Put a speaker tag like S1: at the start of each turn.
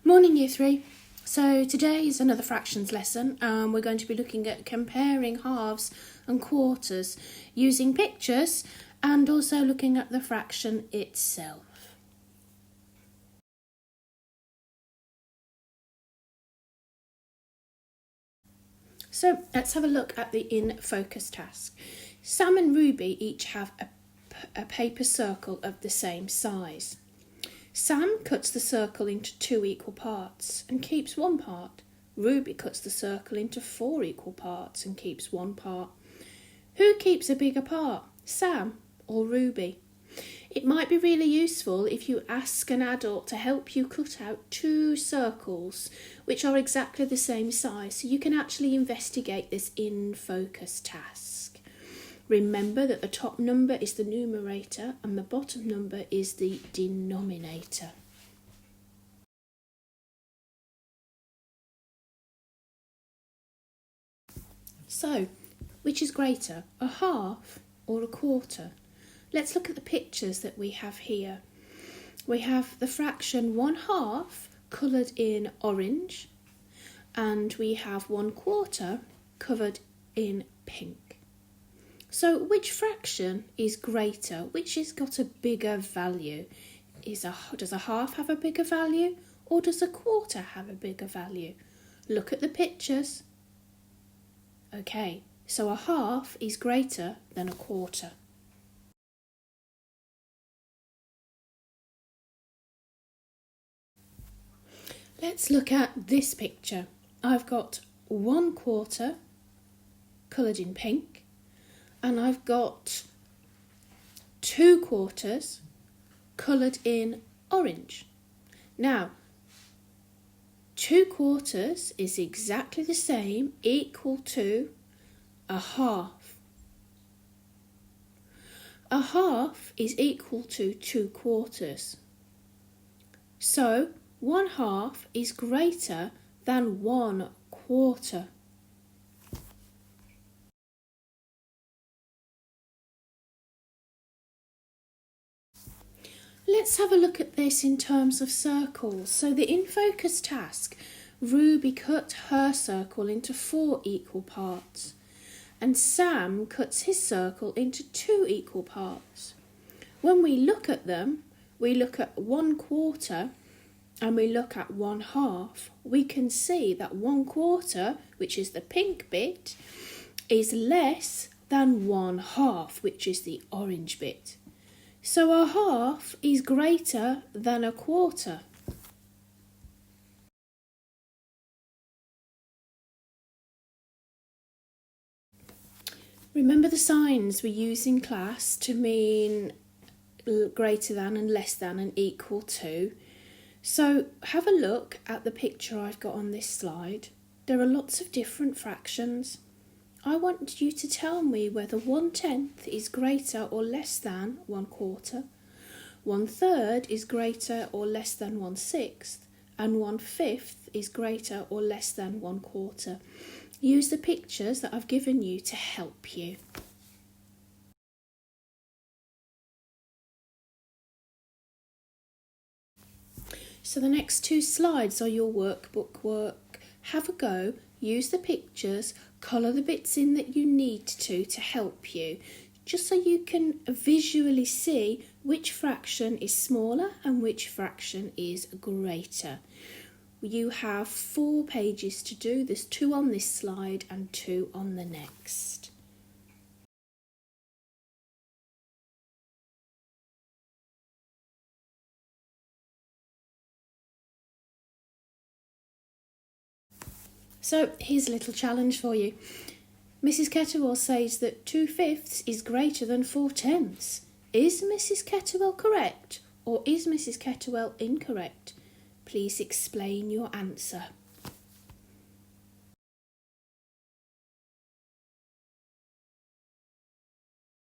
S1: Morning Year 3. So today is another fractions lesson and we're going to be looking at comparing halves and quarters using pictures and also looking at the fraction itself. So let's have a look at the in focus task. Sam and Ruby each have a paper circle of the same size. Sam cuts the circle into 2 equal parts and keeps 1 part. Ruby cuts the circle into 4 equal parts and keeps 1 part. Who keeps a bigger part, Sam or Ruby? It might be really useful if you ask an adult to help you cut out 2 circles which are exactly the same size so you can actually investigate this in focus task. Remember that the top number is the numerator and the bottom number is the denominator. So, which is greater, a half or a quarter? Let's look at the pictures that we have here. We have the fraction 1/2 coloured in orange and we have 1/4 covered in pink. So which fraction is greater? Which has got a bigger value? Does a half have a bigger value or does a quarter have a bigger value? Look at the pictures. Okay, so a half is greater than a quarter. Let's look at this picture. I've got 1/4 coloured in pink and I've got 2/4 coloured in orange. Now, 2/4 is exactly the same, equal to a half. A half is equal to 2/4. So, 1/2 is greater than 1/4. Let's have a look at this in terms of circles. So the in focus task, Ruby cut her circle into 4 equal parts and Sam cuts his circle into 2 equal parts. When we look at them, we look at 1/4 and we look at 1/2, we can see that 1/4, which is the pink bit, is less than 1/2, which is the orange bit. So a half is greater than a quarter. Remember the signs we use in class to mean greater than and less than and equal to. So have a look at the picture I've got on this slide. There are lots of different fractions. I want you to tell me whether 1/10 is greater or less than 1/4, 1/3 is greater or less than 1/6, and 1/5 is greater or less than 1/4. Use the pictures that I've given you to help you. So the next 2 slides are your workbook work. Have a go, use the pictures, colour the bits in that you need to help you, just so you can visually see which fraction is smaller and which fraction is greater. You have 4 pages to do. There's 2 on this slide and 2 on the next. So here's a little challenge for you. Mrs. Kettlewell says that 2/5 is greater than 4/10. Is Mrs. Kettlewell correct or is Mrs. Kettlewell incorrect? Please explain your answer.